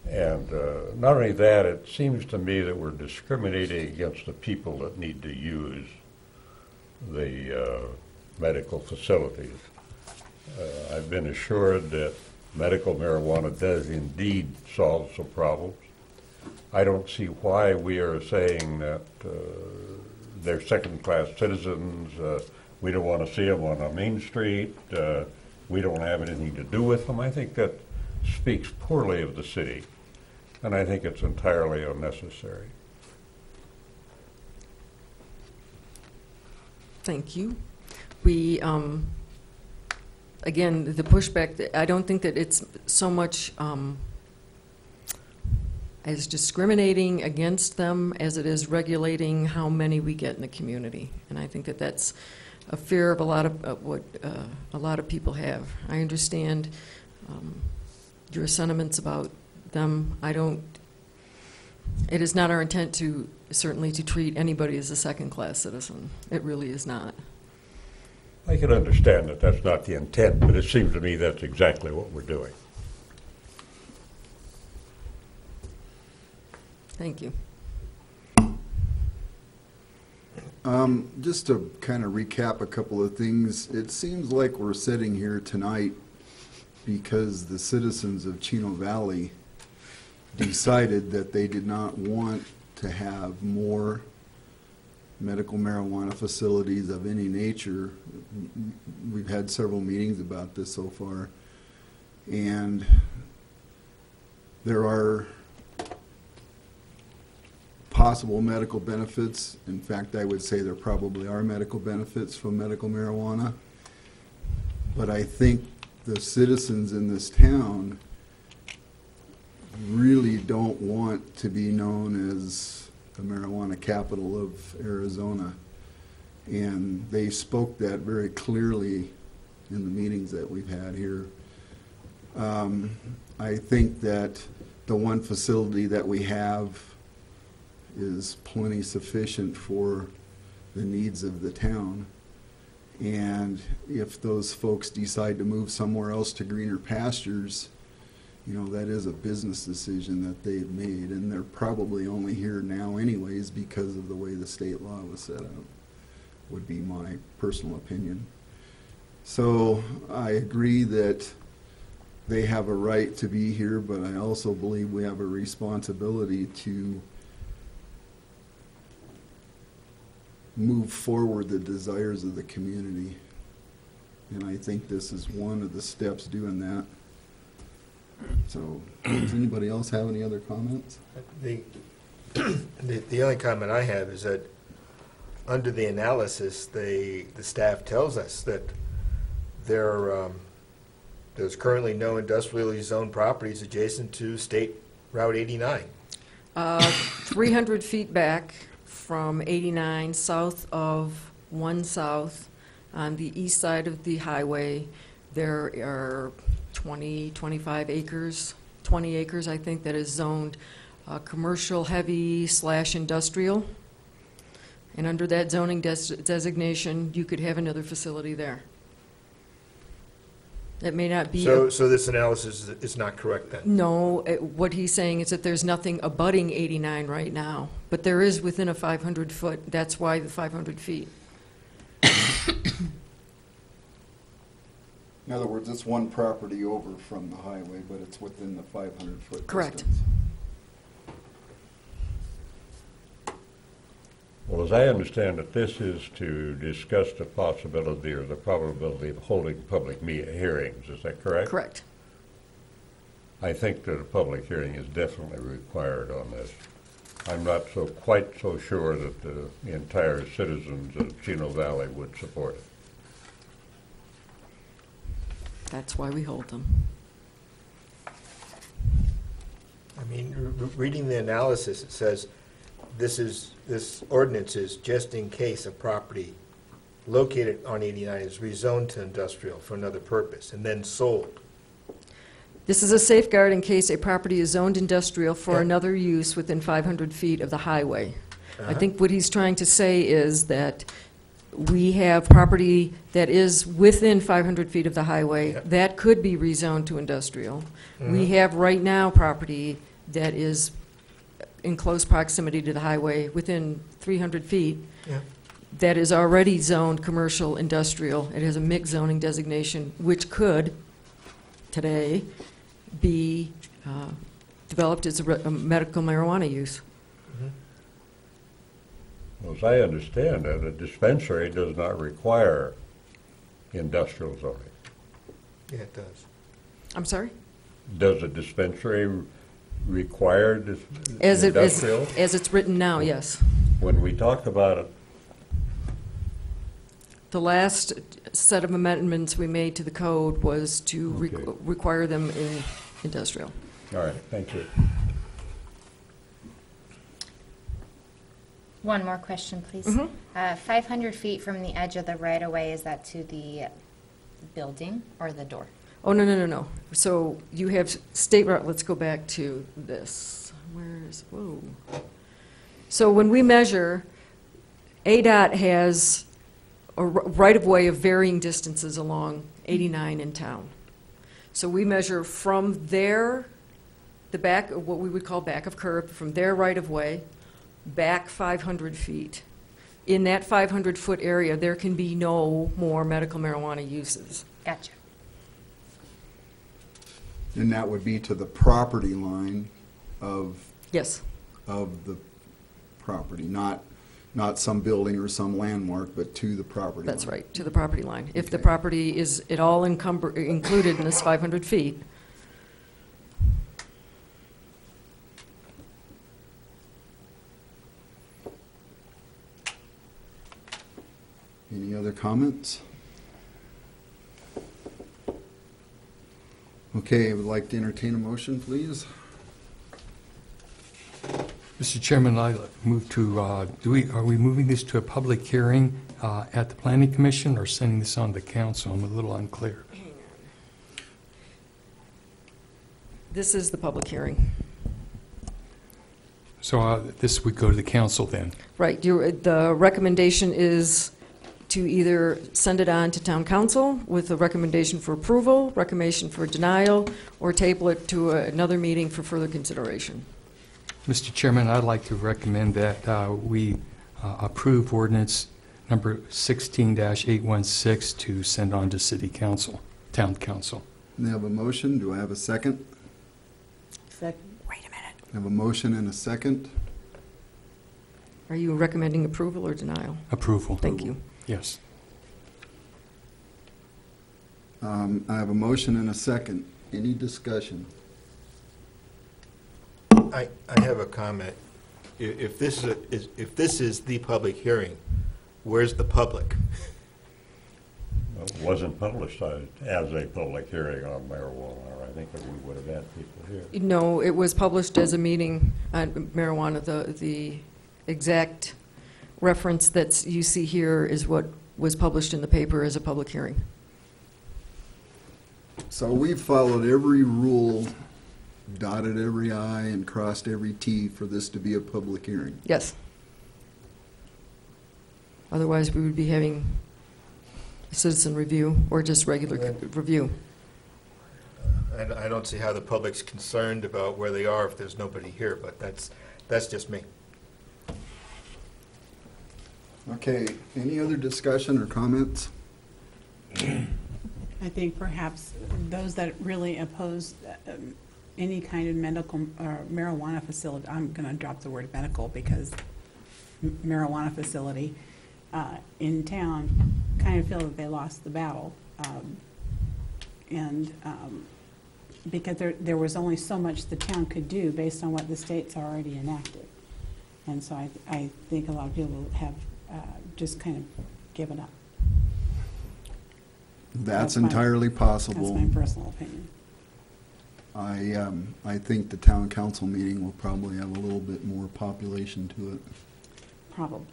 And not only that, it seems to me that we're discriminating against the people that need to use the medical facilities. I've been assured that medical marijuana does indeed solve some problems. I don't see why we are saying that they're second-class citizens. We don't want to see them on a main street. We don't have anything to do with them. I think that speaks poorly of the city, and I think it's entirely unnecessary. Thank you. We, again, the pushback, I don't think that it's so much as discriminating against them as it is regulating how many we get in the community. And I think that that's a fear of a lot of what a lot of people have. I understand your sentiments about them. I don't, it is not our intent to, certainly to treat anybody as a second-class citizen. It really is not. I can understand that that's not the intent, but it seems to me that's exactly what we're doing. Thank you. Just to kind of recap a couple of things, it seems like we're sitting here tonight because the citizens of Chino Valley decided that they did not want to have more medical marijuana facilities of any nature. We've had several meetings about this so far, and there are possible medical benefits. In fact, I would say there probably are medical benefits from medical marijuana. But I think the citizens in this town really don't want to be known as the marijuana capital of Arizona. And they spoke that very clearly in the meetings that we've had here. I think that the one facility that we have is plenty sufficient for the needs of the town. And if those folks decide to move somewhere else to greener pastures, you know, that is a business decision that they've made, and they're probably only here now anyways because of the way the state law was set up, would be my personal opinion. So I agree that they have a right to be here, but I also believe we have a responsibility to move forward the desires of the community. And I think this is one of the steps doing that. So, does anybody else have any other comments? The only comment I have is that under the analysis, the staff tells us that there's currently no industrially zoned properties adjacent to State Route 89. 300 feet back from 89, south of 1 South, on the east side of the highway, there are 25 acres, 20 acres, I think, that is zoned commercial heavy / industrial. And under that zoning designation, you could have another facility there. It may not be. So this analysis is not correct then? No, what he's saying is that there's nothing abutting 89 right now, but there is within a 500 foot. That's why the 500 feet. In other words, it's one property over from the highway, but it's within the 500-foot distance. Correct. Well, as I understand it, this is to discuss the possibility or the probability of holding public hearings. Is that correct? Correct. I think that a public hearing is definitely required on this. I'm not quite so sure that the entire citizens of Chino Valley would support it. That's why we hold them. I mean, reading the analysis, it says this ordinance is just in case a property located on 89 is rezoned to industrial for another purpose and then sold. This is a safeguard in case a property is zoned industrial for Yeah. another use within 500 feet of the highway. I Uh-huh. think what he's trying to say is that we have property that is within 500 feet of the highway. Yep. That could be rezoned to industrial. We Mhm. have right now property that is in close proximity to the highway, within 300 feet, Yeah. that is already zoned commercial industrial. It has a mixed zoning designation, which could, today, be developed as a medical marijuana use. Mhm. Well, as I understand it, a dispensary does not require industrial zoning. Yeah, it does. I'm sorry? Does a dispensary require As industrial? it's written now, yes. When we talk about it, The last set of amendments we made to the code was to Okay. require them in industrial. all right, thank you. One more question, please. Mhm. 500 feet from the edge of the right-of-way, is that to the building or the door? Oh, no, no, no, no. So you have state, let's go back to this. Where's, whoa. So when we measure, ADOT has a right-of-way of varying distances along 89 in town. So we measure from there, the back, what we would call back of curb, from their right-of-way, back 500 feet. In that 500-foot area, there can be no more medical marijuana uses. Gotcha. And that would be to the property line of Yes, the property, not some building or some landmark, but to the property that's line. right, to the property line. If the Okay. property is at all included in this 500 feet, Any other comments? Okay, I would like to entertain a motion, please. Mr. Chairman, I move to, are we moving this to a public hearing at the Planning Commission or sending this on to council? I'm a little unclear. this is the public hearing. So this would go to the council then? Right, the recommendation is to either send it on to town council with a recommendation for approval, recommendation for denial, or table it to another meeting for further consideration. Mr. Chairman, I'd like to recommend that we approve ordinance number 16-816 to send on to city council, town council. I have a motion. Do I have a second? Second. Wait a minute. I have a motion and a second. Are you recommending approval or denial? Approval. Thank you. Yes. I have a motion and a second. Any discussion? I have a comment. If this is the public hearing, where's the public? It wasn't publicized as a public hearing on marijuana, or I think that we would have had people here. No, it was published as a meeting on marijuana. The exact reference that you see here is what was published in the paper as a public hearing. So we've followed every rule, dotted every I, and crossed every T for this to be a public hearing. Yes. Otherwise, we would be having a citizen review or just regular review. I don't see how the public's concerned about where they are if there's nobody here, but that's just me. Okay, any other discussion or comments? I think perhaps those that really oppose any kind of medical or marijuana facility, I'm going to drop the word medical because marijuana facility in town kind of feel that they lost the battle. And because there was only so much the town could do based on what the state's already enacted. And so I think a lot of people have just kind of given up. That's my- entirely possible. That's my personal opinion. I think the town council meeting will probably have a little bit more population to it. Probably.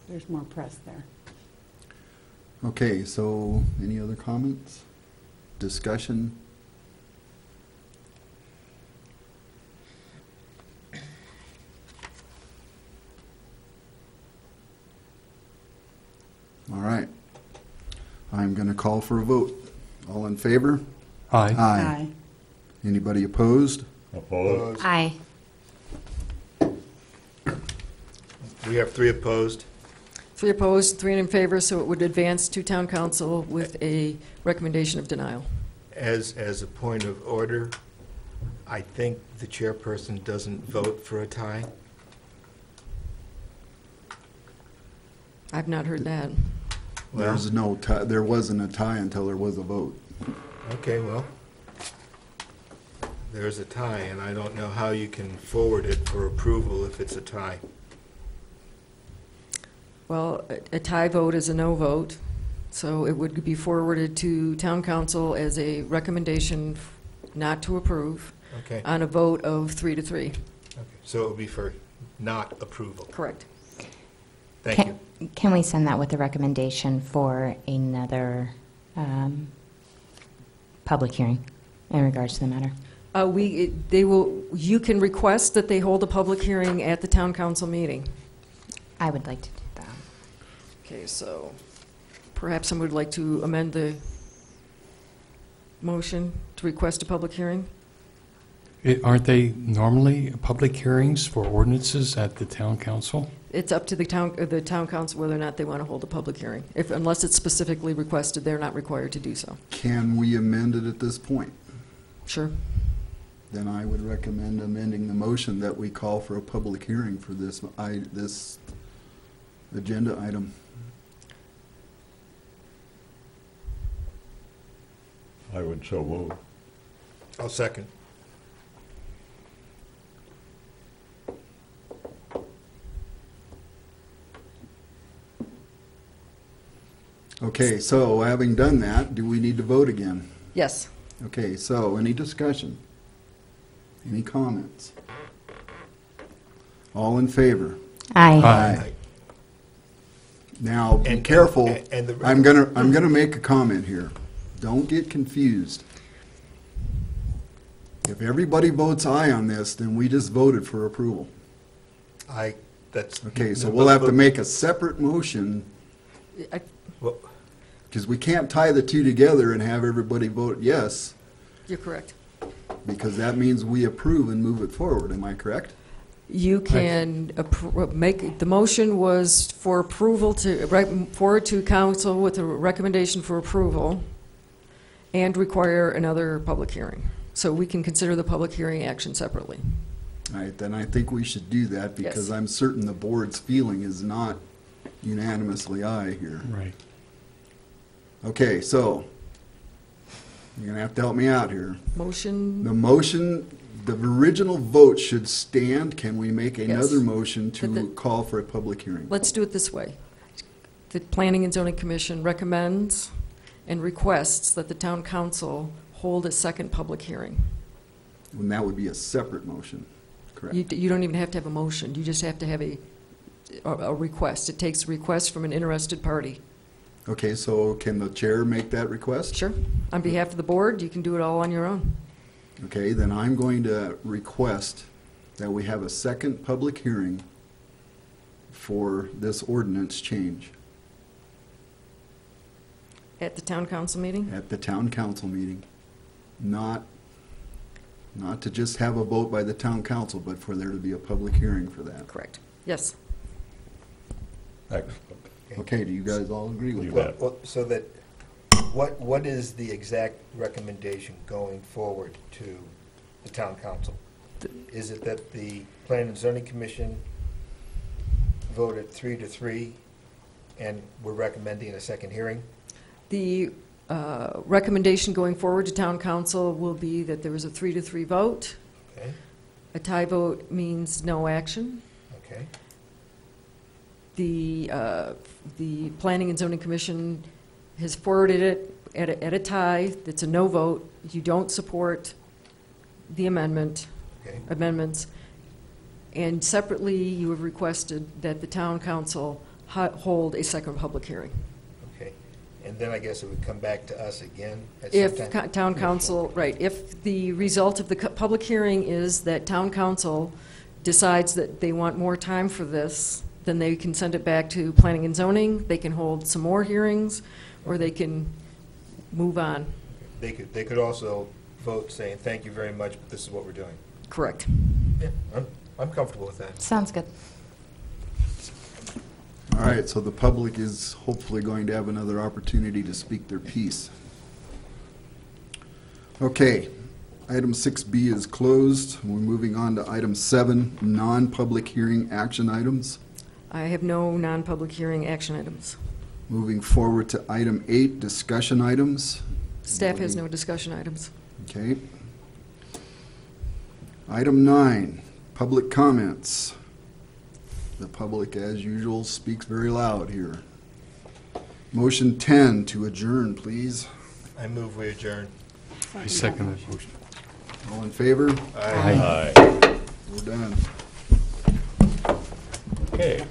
There's more press there. Okay, so any other comments? Discussion? All right. I'm going to call for a vote. All in favor? Aye. Aye. Anybody opposed? Opposed? Aye. We have 3 opposed. 3 opposed, 3 in favor, so it would advance to town council with a recommendation of denial. As a point of order, I think the chairperson doesn't vote for a tie. I've not heard that. Well, There's no tie, there wasn't a tie until there was a vote. okay, well, there's a tie, and I don't know how you can forward it for approval if it's a tie. Well, a tie vote is a no vote, so it would be forwarded to town council as a recommendation not to approve Okay, on a vote of 3 to 3. okay, so it would be for not approval. Correct. Thank you. Can we send that with a recommendation for another public hearing in regards to the matter? You can request that they hold a public hearing at the town council meeting. I would like to do that. Okay, so perhaps someone would like to amend the motion to request a public hearing? Aren't they normally public hearings for ordinances at the town council? It's up to the town council whether or not they want to hold a public hearing. Unless it's specifically requested, they're not required to do so. Can we amend it at this point? Sure. Then I would recommend amending the motion that we call for a public hearing for this agenda item. I would so move. I'll second. Okay, so having done that, do we need to vote again? Yes. Okay, so any discussion? Any comments? All in favor? Aye. Aye. Now, be And- careful. and the- I'm gonna make a comment here. Don't get confused. If everybody votes aye on this, then we just voted for approval. That's. Okay, so we'll have to make a separate motion, I- Well, because we can't tie the two together and have everybody vote yes, You're correct. because that means we approve and move it forward. Am I correct? You can make, the motion was for approval forward to council with a recommendation for approval and require another public hearing. So we can consider the public hearing action separately. All right, then I think we should do that, because Yes. I'm certain the board's feeling is not unanimously aye here. Right. Okay, so, you're gonna have to help me out here. Motion, The motion, the original vote should stand. Can we make another Yes. motion But to the- call for a public hearing? let's do it this way. The Planning and Zoning Commission recommends and requests that the town council hold a second public hearing. And that would be a separate motion, correct? You don't even have to have a motion, you just have to have a request. It takes a request from an interested party. Okay, so can the chair make that request? Sure. On behalf of the board, you can do it all on your own. Okay, then I'm going to request that we have a second public hearing for this ordinance change At the town council meeting? at the town council meeting. Not to just have a vote by the town council, but for there to be a public hearing for that. Correct. Yes. Excellent. Okay, do you guys all agree with You that? bet. well, so that what is the exact recommendation going forward to the town council? Is it that the Planning and Zoning Commission voted 3-3, and we're recommending a second hearing? The recommendation going forward to town council will be that there was a 3-3 vote. Okay, A tie vote means no action. okay, The Planning and Zoning Commission has forwarded it at a tie. It's a no vote. You don't support the amendments. okay. And separately, you have requested that the town council hold a second public hearing. Okay, and then I guess it would come back to us again at If some time? town council, right, if the result of the public hearing is that town council decides that they want more time for this, then they can send it back to planning and zoning, they can hold some more hearings, or they can move on. They could also vote saying, thank you very much, but this is what we're doing. Correct. Yeah, I'm comfortable with that. Sounds good. All right, so the public is hopefully going to have another opportunity to speak their piece. Okay, item 6B is closed. We're moving on to item 7, non-public hearing action items. I have no non-public hearing action items. Moving forward to item 8, discussion items. Staff has no discussion items. Okay. Item 9, public comments. The public, as usual, speaks very loud here. Motion 10 to adjourn, please. I move we adjourn. I second that motion. All in favor? Aye. Aye. We're done. Okay.